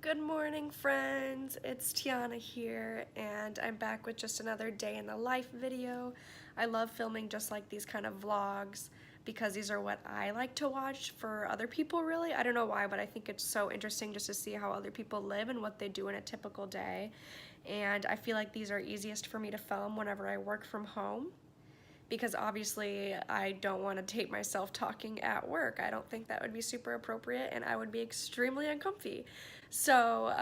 Good morning, friends. It's Tianna here, and I'm back with just another day in the life video. I love filming just like these kind of vlogs because these are what I like to watch for other people, really. I don't know why, but I think it's so interesting just to see how other people live and what they do in a typical day. And I feel like these are easiest for me to film whenever I work from home, because obviously I don't want to tape myself talking at work. I don't think that would be super appropriate, and I would be extremely uncomfy. So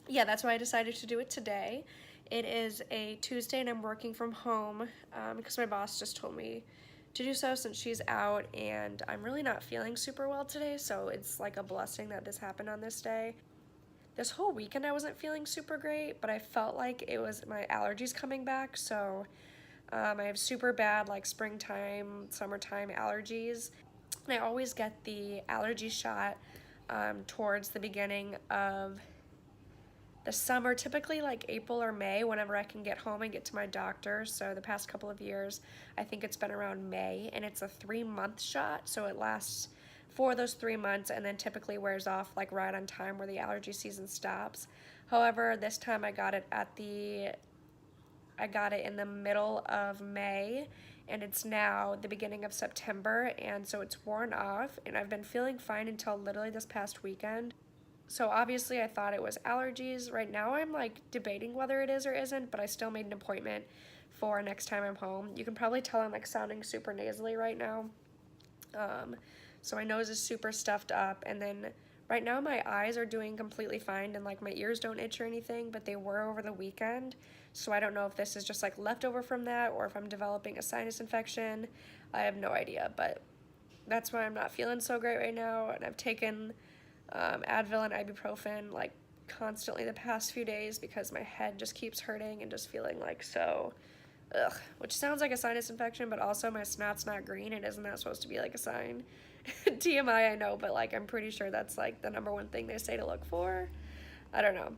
yeah, that's why I decided to do it today. It is a Tuesday and I'm working from home because my boss just told me to do so since she's out, and I'm really not feeling super well today, so it's like a blessing that this happened on this day. This whole weekend I wasn't feeling super great, but I felt like it was my allergies coming back, so I have super bad like springtime, summertime allergies. And I always get the allergy shot towards the beginning of the summer, typically like April or May, whenever I can get home and get to my doctor. So the past couple of years, I think it's been around May, and it's a 3-month shot. So it lasts for those 3 months and then typically wears off like right on time where the allergy season stops. However, this time I got it in the middle of May, and it's now the beginning of September, and so it's worn off, and I've been feeling fine until literally this past weekend. So obviously I thought it was allergies. Right now I'm like debating whether it is or isn't, but I still made an appointment for next time I'm home. You can probably tell I'm like sounding super nasally right now. So my nose is super stuffed up, and then right now my eyes are doing completely fine, and like my ears don't itch or anything, but they were over the weekend. So I don't know if this is just like leftover from that or if I'm developing a sinus infection. I have no idea, but that's why I'm not feeling so great right now, and I've taken Advil and ibuprofen like constantly the past few days because my head just keeps hurting and just feeling like so ugh, which sounds like a sinus infection, but also my snot's not green, and isn't that supposed to be like a sign? TMI, I know, but like I'm pretty sure that's like the #1 thing they say to look for. I don't know.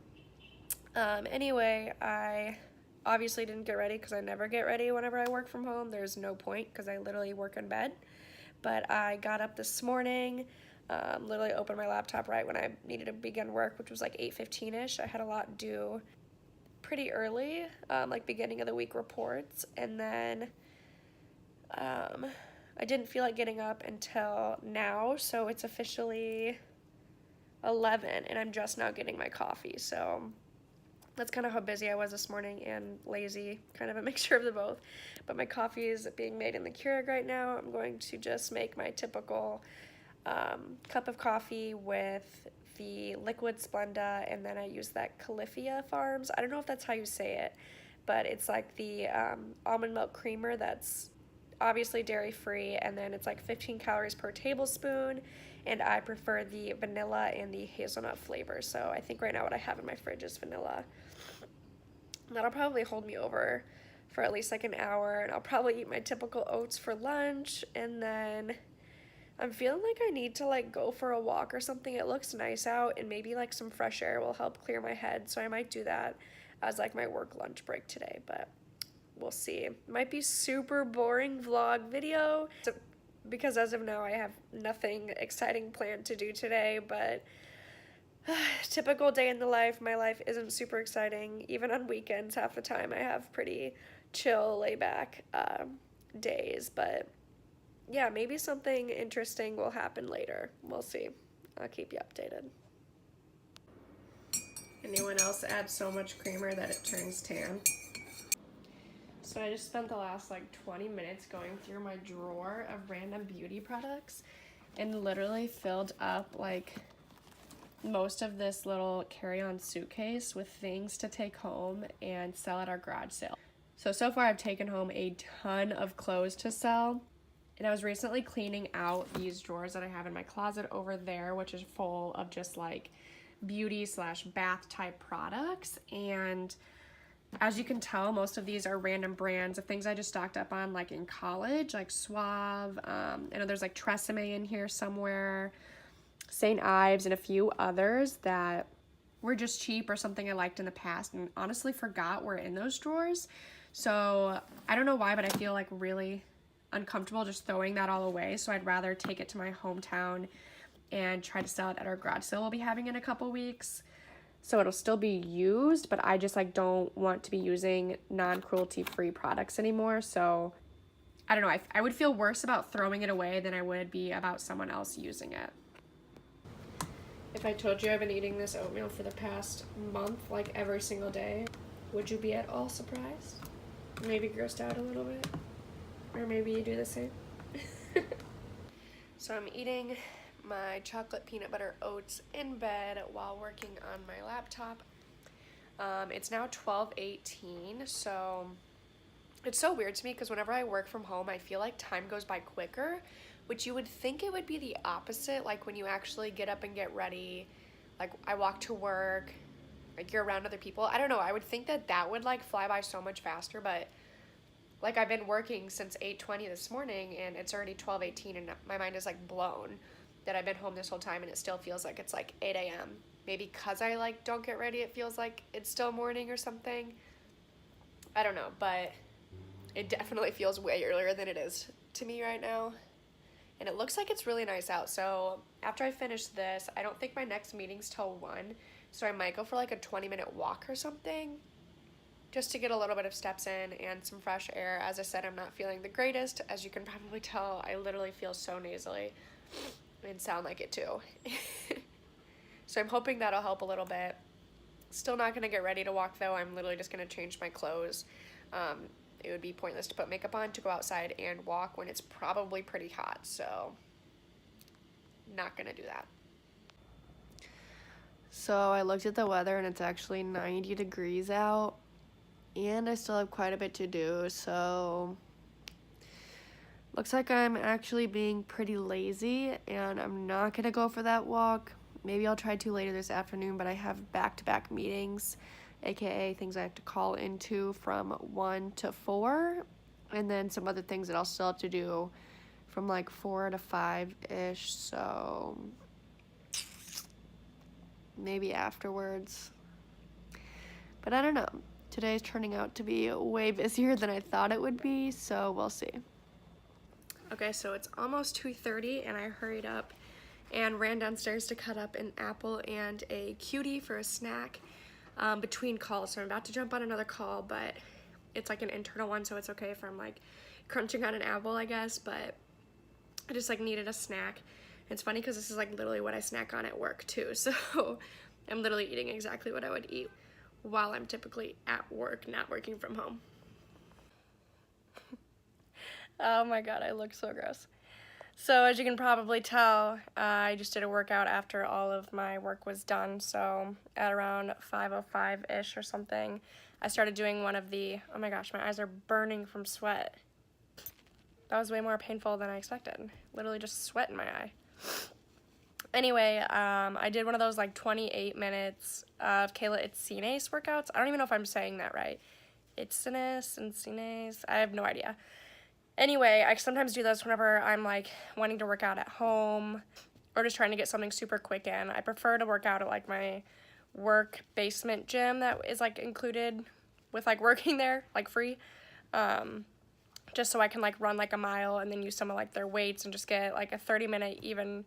Anyway, I obviously didn't get ready because I never get ready whenever I work from home. There's no point because I literally work in bed. But I got up this morning, literally opened my laptop right when I needed to begin work, which was like 8:15ish. I had a lot due pretty early, like beginning of the week reports, and then I didn't feel like getting up until now, so it's officially 11 and I'm just now getting my coffee. So that's kind of how busy I was this morning, and lazy, kind of a mixture of the both. But my coffee is being made in the Keurig right now. I'm going to just make my typical cup of coffee with the liquid Splenda, and then I use that Califia Farms. I don't know if that's how you say it, but it's like the almond milk creamer that's obviously dairy free, and then it's like 15 calories per tablespoon, and I prefer the vanilla and the hazelnut flavor. So I think right now what I have in my fridge is vanilla. That'll probably hold me over for at least like an hour, and I'll probably eat my typical oats for lunch, and then I'm feeling like I need to like go for a walk or something. It looks nice out, and maybe like some fresh air will help clear my head, so I might do that as like my work lunch break today, but we'll see. Might be super boring vlog video because as of now I have nothing exciting planned to do today, but typical day in the life. My life isn't super exciting. Even on weekends, half the time I have pretty chill, lay back days, but yeah, maybe something interesting will happen later. We'll see. I'll keep you updated. Anyone else add so much creamer that it turns tan? So I just spent the last like 20 minutes going through my drawer of random beauty products and literally filled up like most of this little carry-on suitcase with things to take home and sell at our garage sale. So far I've taken home a ton of clothes to sell. And I was recently cleaning out these drawers that I have in my closet over there, which is full of just like beauty / bath type products. And as you can tell, most of these are random brands of things I just stocked up on like in college, like Suave. I know there's like Tresemme in here somewhere, St. Ives, and a few others that were just cheap or something I liked in the past and honestly forgot were in those drawers. So I don't know why, but I feel like really uncomfortable just throwing that all away, so I'd rather take it to my hometown and try to sell it at our garage sale we'll be having in a couple weeks. So it'll still be used, but I just like don't want to be using non-cruelty free products anymore. So I don't know, I would feel worse about throwing it away than I would be about someone else using it. If I told you I've been eating this oatmeal for the past month, like every single day, would you be at all surprised? Maybe grossed out a little bit? Or maybe you do the same? So I'm eating my chocolate peanut butter oats in bed while working on my laptop. It's now 12:18, so it's so weird to me because whenever I work from home, I feel like time goes by quicker, which you would think it would be the opposite, like when you actually get up and get ready, like I walk to work, like you're around other people. I don't know, I would think that that would like fly by so much faster, but like I've been working since 8:20 this morning and it's already 12:18 and my mind is like blown that I've been home this whole time and it still feels like it's like 8 a.m. Maybe because I like don't get ready, it feels like it's still morning or something. I don't know, but it definitely feels way earlier than it is to me right now. And it looks like it's really nice out. So after I finish this, I don't think my next meeting's till 1. So I might go for like a 20-minute walk or something just to get a little bit of steps in and some fresh air. As I said, I'm not feeling the greatest. As you can probably tell, I literally feel so nasally and sound like it too. So I'm hoping that'll help a little bit. Still not going to get ready to walk though. I'm literally just going to change my clothes. It would be pointless to put makeup on to go outside and walk when it's probably pretty hot, so not gonna do that. So I looked at the weather and it's actually 90 degrees out and I still have quite a bit to do, so looks like I'm actually being pretty lazy and I'm not gonna go for that walk. Maybe I'll try to later this afternoon, but I have back-to-back meetings, aka things I have to call into from 1 to 4, and then some other things that I'll still have to do from like 4 to 5-ish, so maybe afterwards. But I don't know. Today's turning out to be way busier than I thought it would be, so we'll see. Okay, so it's almost 2:30 and I hurried up and ran downstairs to cut up an apple and a cutie for a snack. Between calls, so I'm about to jump on another call, but it's like an internal one, so it's okay if I'm like crunching on an apple, I guess, but I just like needed a snack. It's funny because this is like literally what I snack on at work too, so I'm literally eating exactly what I would eat while I'm typically at work, not working from home. Oh my god, I look so gross. So as you can probably tell, I just did a workout after all of my work was done. So at around 5:05-ish or something, I started doing one of the, oh my gosh, my eyes are burning from sweat. That was way more painful than I expected. Literally just sweat in my eye. Anyway, I did one of those like 28 minutes of Kayle Intsines workouts. I don't even know if I'm saying that right. Intsines, I have no idea. Anyway, I sometimes do those whenever I'm like wanting to work out at home or just trying to get something super quick in. I prefer to work out at like my work basement gym that is like included with like working there, like free. Just so I can like run like a mile and then use some of like their weights and just get like a 30-minute even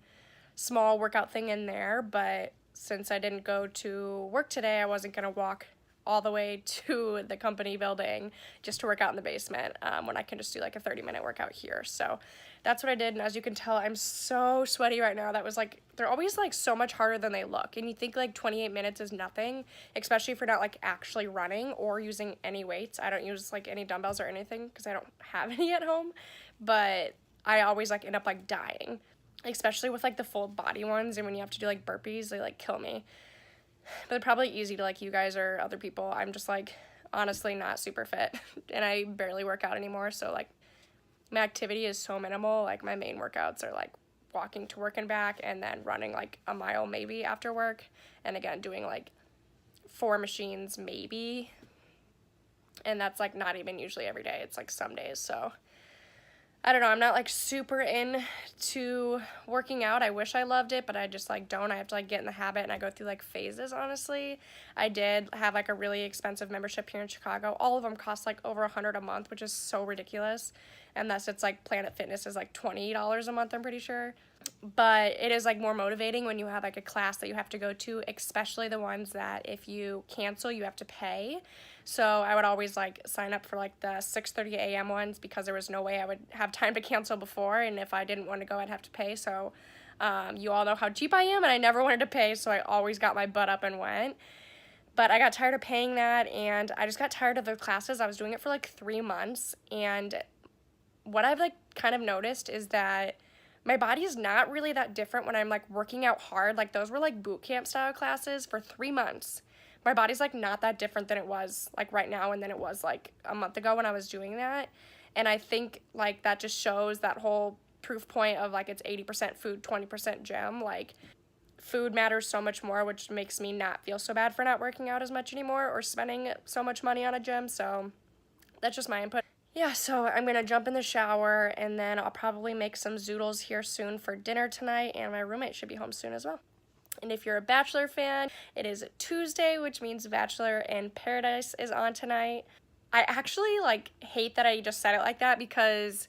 small workout thing in there. But since I didn't go to work today, I wasn't gonna walk all the way to the company building just to work out in the basement when I can just do like a 30-minute workout here. So that's what I did, and as you can tell, I'm so sweaty right now. That was like, they're always like so much harder than they look, and you think like 28 minutes is nothing, especially if you're not like actually running or using any weights. I don't use like any dumbbells or anything because I don't have any at home, but I always like end up like dying, especially with like the full body ones, and when you have to do like burpees, they like kill me. But they're probably easy to like you guys or other people. I'm just like honestly not super fit and I barely work out anymore, so like my activity is so minimal. Like my main workouts are like walking to work and back and then running like a mile maybe after work, and again doing like 4 machines maybe, and that's like not even usually every day. It's like some days. So I don't know, I'm not like super into working out. I wish I loved it, but I just like don't. I have to like get in the habit, and I go through like phases, honestly. I did have like a really expensive membership here in Chicago. All of them cost like over $100 a month, which is so ridiculous. Unless it's like Planet Fitness is like $20 a month, I'm pretty sure. but it is like more motivating when you have like a class that you have to go to, especially the ones that if you cancel you have to pay. So I would always like sign up for like the 6:30 a.m. ones because there was no way I would have time to cancel before, and if I didn't want to go I'd have to pay. So you all know how cheap I am, and I never wanted to pay, so I always got my butt up and went. But I got tired of paying that, and I just got tired of the classes. I was doing it for like 3 months, and what I've like kind of noticed is that my body is not really that different when I'm like working out hard. Like those were like boot camp style classes for 3 months. My body's like not that different than it was like right now and then it was like a month ago when I was doing that. And I think like that just shows that whole proof point of like it's 80% food, 20% gym. Like food matters so much more, which makes me not feel so bad for not working out as much anymore or spending so much money on a gym. So that's just my input. Yeah, so I'm going to jump in the shower, and then I'll probably make some zoodles here soon for dinner tonight, and my roommate should be home soon as well. And if you're a Bachelor fan, it is Tuesday, which means Bachelor in Paradise is on tonight. I actually, like, hate that I just said it like that because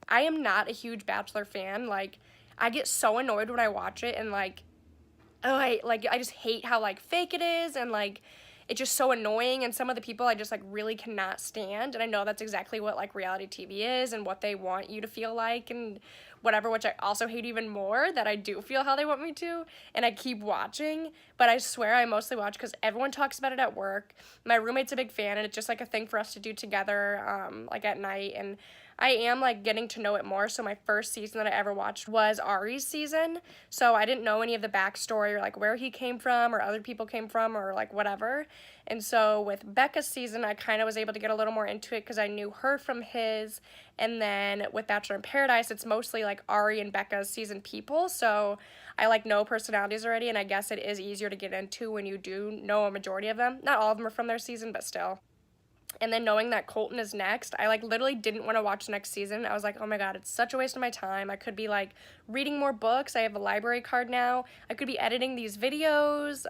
I am not a huge Bachelor fan. Like, I get so annoyed when I watch it, and, like, oh, I just hate how, like, fake it is, and, like, it's just so annoying, and some of the people I just like really cannot stand, and I know that's exactly what like reality TV is and what they want you to feel like and whatever, which I also hate even more, that I do feel how they want me to, and I keep watching. But I swear I mostly watch because everyone talks about it at work. My roommate's a big fan, and it's just like a thing for us to do together like at night, and I am like getting to know it more. So my first season that I ever watched was Ari's season, so I didn't know any of the backstory or like where he came from or other people came from or like whatever. And so with Becca's season, I kind of was able to get a little more into it because I knew her from his. And then with Bachelor in Paradise, it's mostly like Ari and Becca's season people, so I like know personalities already, and I guess it is easier to get into when you do know a majority of them. Not all of them are from their season, but still. And then knowing that Colton is next, I like literally didn't want to watch the next season. I was like, oh my god, it's such a waste of my time. I could be like reading more books. I have a library card now. I could be editing these videos,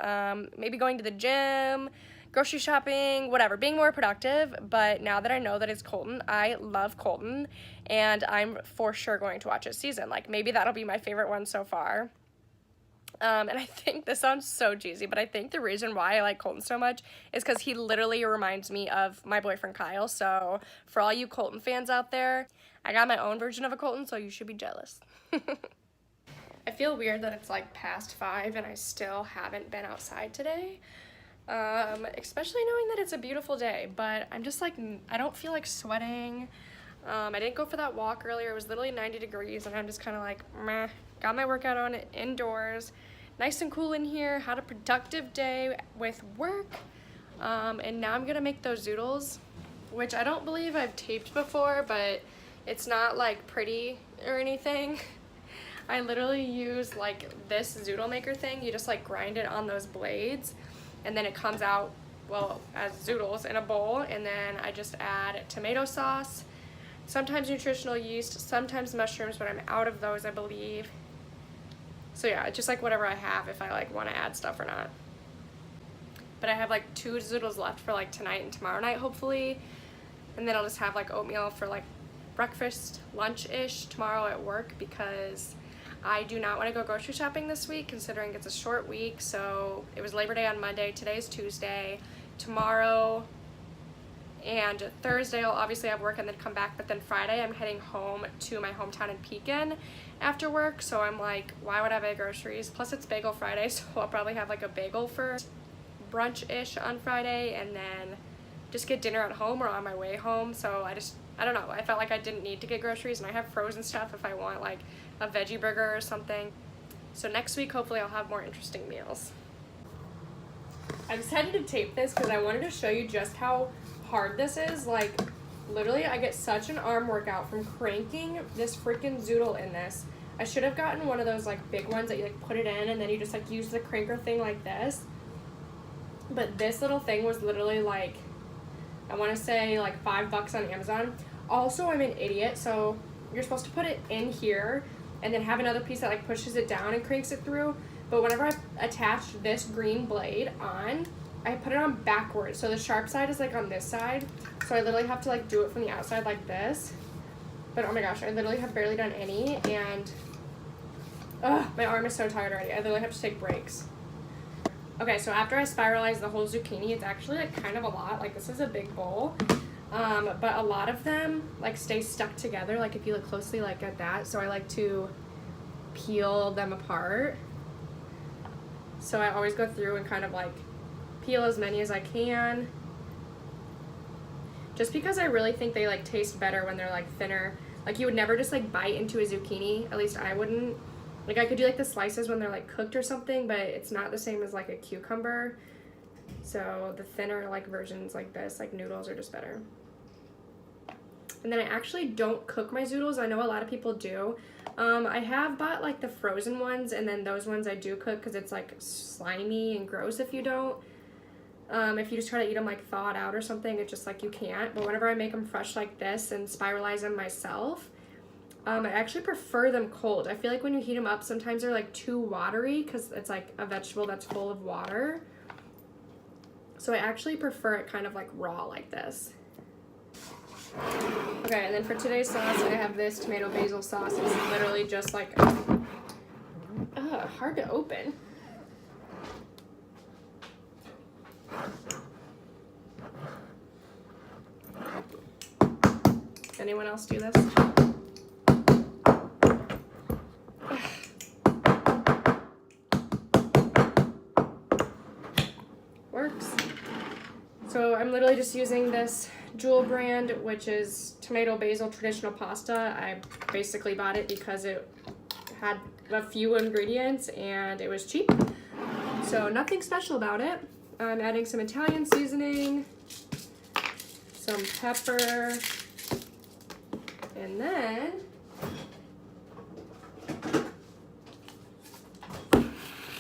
maybe going to the gym, grocery shopping, whatever, being more productive. But now that I know that it's Colton, I love Colton, and I'm for sure going to watch his season. Like maybe that'll be my favorite one so far. And I think this sounds so cheesy, but I think the reason why I like Colton so much is because he literally reminds me of my boyfriend Kyle. So for all you Colton fans out there, I got my own version of a Colton, so you should be jealous. I feel weird that it's like past 5 and I still haven't been outside today, especially knowing that it's a beautiful day, but I'm just like, I don't feel like sweating. I didn't go for that walk earlier. It was literally 90 degrees, and I'm just kind of like, meh. Got my workout on indoors. Nice and cool in here. Had a productive day with work. And now I'm going to make those zoodles, which I don't believe I've taped before, but it's not like pretty or anything. I literally use like this zoodle maker thing. You just like grind it on those blades, and then it comes out, well, as zoodles in a bowl, and then I just add tomato sauce, sometimes nutritional yeast, sometimes mushrooms, but I'm out of those, I believe. So yeah, it's just like whatever I have if I like want to add stuff or not. But I have like 2 zoodles left for like tonight and tomorrow night hopefully, and then I'll just have like oatmeal for like breakfast, lunch-ish tomorrow at work, because I do not want to go grocery shopping this week considering it's a short week. So it was Labor Day on Monday, today's Tuesday, tomorrow and Thursday I'll obviously have work and then come back, but then Friday I'm heading home to my hometown in Pekin after work, so I'm like, why would I buy groceries? Plus it's Bagel Friday, so I'll probably have like a bagel for brunch-ish on Friday and then just get dinner at home or on my way home. So I don't know, I felt like I didn't need to get groceries, and I have frozen stuff if I want like a veggie burger or something. So next week hopefully I'll have more interesting meals. I decided to tape this because I wanted to show you just how hard this is. Like literally I get such an arm workout from cranking this freaking zoodle in this. I should have gotten one of those like big ones that you like put it in and then you just like use the cranker thing like this, but this little thing was literally like, I want to say like $5 on Amazon. Also, I'm an idiot, so you're supposed to put it in here and then have another piece that like pushes it down and cranks it through, but whenever I attached this green blade on, I put it on backwards, so the sharp side is like on this side, so I literally have to like do it from the outside like this. But oh my gosh, I literally have barely done any, and Ugh, my arm is so tired already. I literally have to take breaks. Okay, so after I spiralize the whole zucchini, it's actually like kind of a lot. Like this is a big bowl. But a lot of them like stay stuck together. Like if you look closely like at that. So I like to peel them apart. So I always go through and kind of like peel as many as I can. Just because I really think they like taste better when they're like thinner. Like you would never just like bite into a zucchini. At least I wouldn't. Like I could do like the slices when they're like cooked or something, but it's not the same as like a cucumber. So the thinner like versions like this, like noodles, are just better. And then I actually don't cook my zoodles. I know a lot of people do. I have bought like the frozen ones, and then those ones I do cook because it's like slimy and gross if you don't. If you just try to eat them like thawed out or something, it's just like you can't. But whenever I make them fresh like this and spiralize them myself, I actually prefer them cold. I feel like when you heat them up, sometimes they're like too watery because it's like a vegetable that's full of water. So I actually prefer it kind of like raw like this. Okay, and then for today's sauce, I have this tomato basil sauce. It's literally just like, hard to open. Anyone else do this? Works. So I'm literally just using this Jewel brand, which is tomato basil traditional pasta. I basically bought it because it had a few ingredients and it was cheap. So nothing special about it. I'm adding some Italian seasoning, some pepper, and then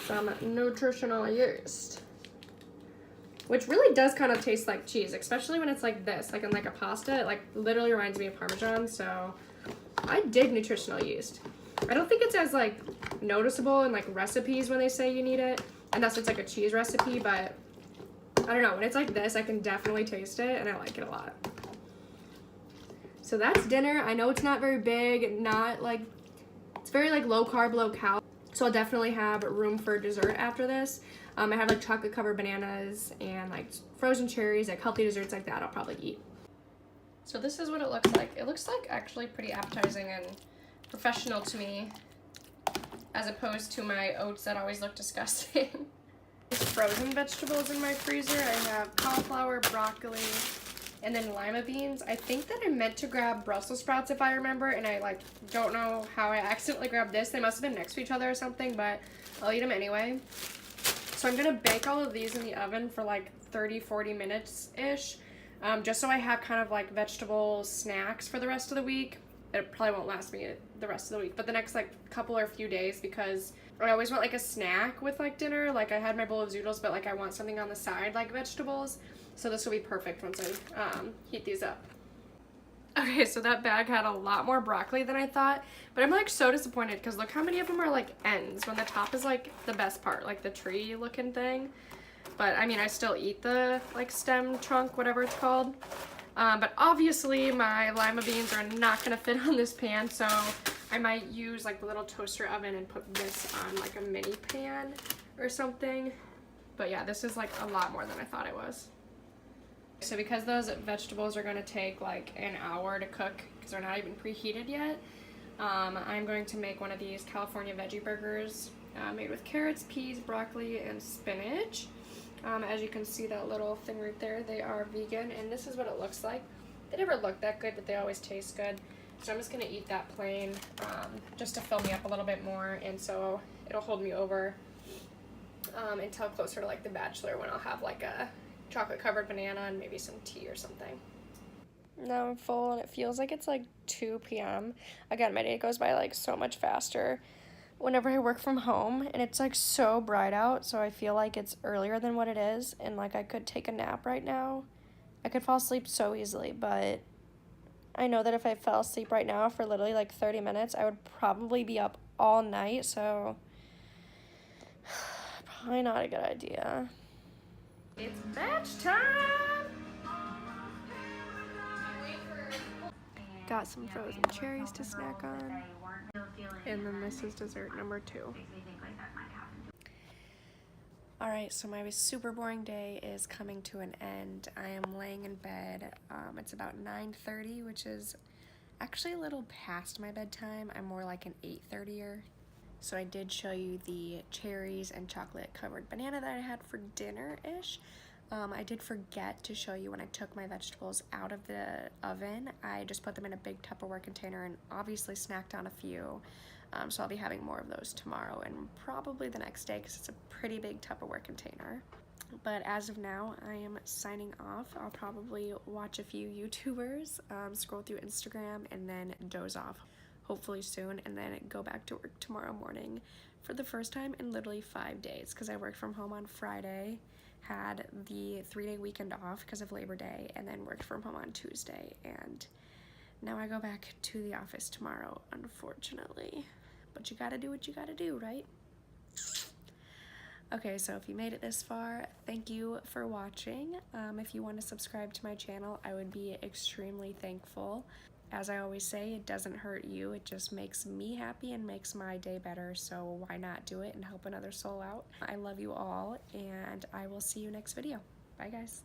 some nutritional yeast, which really does kind of taste like cheese, especially when it's like this, like in like a pasta. It like literally reminds me of Parmesan, so I dig nutritional yeast. I don't think it's as like noticeable in like recipes when they say you need it, unless it's like a cheese recipe, but I don't know, when it's like this, I can definitely taste it, and I like it a lot. So that's dinner. I know it's not very big, not like, it's very like low carb, low cal. So I'll definitely have room for dessert after this. I have like chocolate covered bananas and like frozen cherries, like healthy desserts like that I'll probably eat. So this is what it looks like. It looks like actually pretty appetizing and professional to me, as opposed to my oats that always look disgusting. Frozen vegetables in my freezer. I have cauliflower, broccoli, and then lima beans. I think that I meant to grab Brussels sprouts if I remember, and I like don't know how I accidentally grabbed this. They must have been next to each other or something, but I'll eat them anyway. So I'm gonna bake all of these in the oven for like 30-40 minutes-ish, just so I have kind of like vegetable snacks for the rest of the week. It probably won't last me the rest of the week, but the next like couple or few days, because I always want like a snack with like dinner. Like I had my bowl of zoodles, but like I want something on the side like vegetables. So this will be perfect once I heat these up. Okay, so that bag had a lot more broccoli than I thought, but I'm like so disappointed because look how many of them are like ends when the top is like the best part, like the tree looking thing. But I mean, I still eat the like stem, trunk, whatever it's called. But obviously my lima beans are not gonna fit on this pan, so I might use like the little toaster oven and put this on like a mini pan or something. But yeah, this is like a lot more than I thought it was. So because those vegetables are gonna take like an hour to cook because they're not even preheated yet, I'm going to make one of these California veggie burgers made with carrots, peas, broccoli, and spinach. As you can see that little thing right there, they are vegan, and this is what it looks like. They never look that good, but they always taste good. So I'm just gonna eat that plain, just to fill me up a little bit more, and so it'll hold me over until closer to like The Bachelor, when I'll have like a chocolate covered banana and maybe some tea or something. Now I'm full and it feels like it's like 2 p.m. Again, my day goes by like so much faster whenever I work from home, and it's like so bright out, so I feel like it's earlier than what it is, and like I could take a nap right now. I could fall asleep so easily, but I know that if I fell asleep right now for literally like 30 minutes, I would probably be up all night, so probably not a good idea. It's batch time! Got some frozen cherries to snack on. And then this is dessert number 2. Alright, so my super boring day is coming to an end. I am laying in bed. It's about 9:30, which is actually a little past my bedtime. I'm more like an 8:30er. So I did show you the cherries and chocolate covered banana that I had for dinner-ish. I did forget to show you when I took my vegetables out of the oven. I just put them in a big Tupperware container and obviously snacked on a few. So I'll be having more of those tomorrow and probably the next day because it's a pretty big Tupperware container. But as of now, I am signing off. I'll probably watch a few YouTubers, scroll through Instagram, and then doze off, hopefully soon, and then go back to work tomorrow morning for the first time in literally 5 days because I worked from home on Friday, had the 3-day weekend off because of Labor Day, and then worked from home on Tuesday, and now I go back to the office tomorrow, unfortunately. But you gotta do what you gotta do, right? Okay, so if you made it this far, thank you for watching. If you want to subscribe to my channel, I would be extremely thankful. As I always say, it doesn't hurt you, it just makes me happy and makes my day better, so why not do it and help another soul out? I love you all, and I will see you next video. Bye, guys.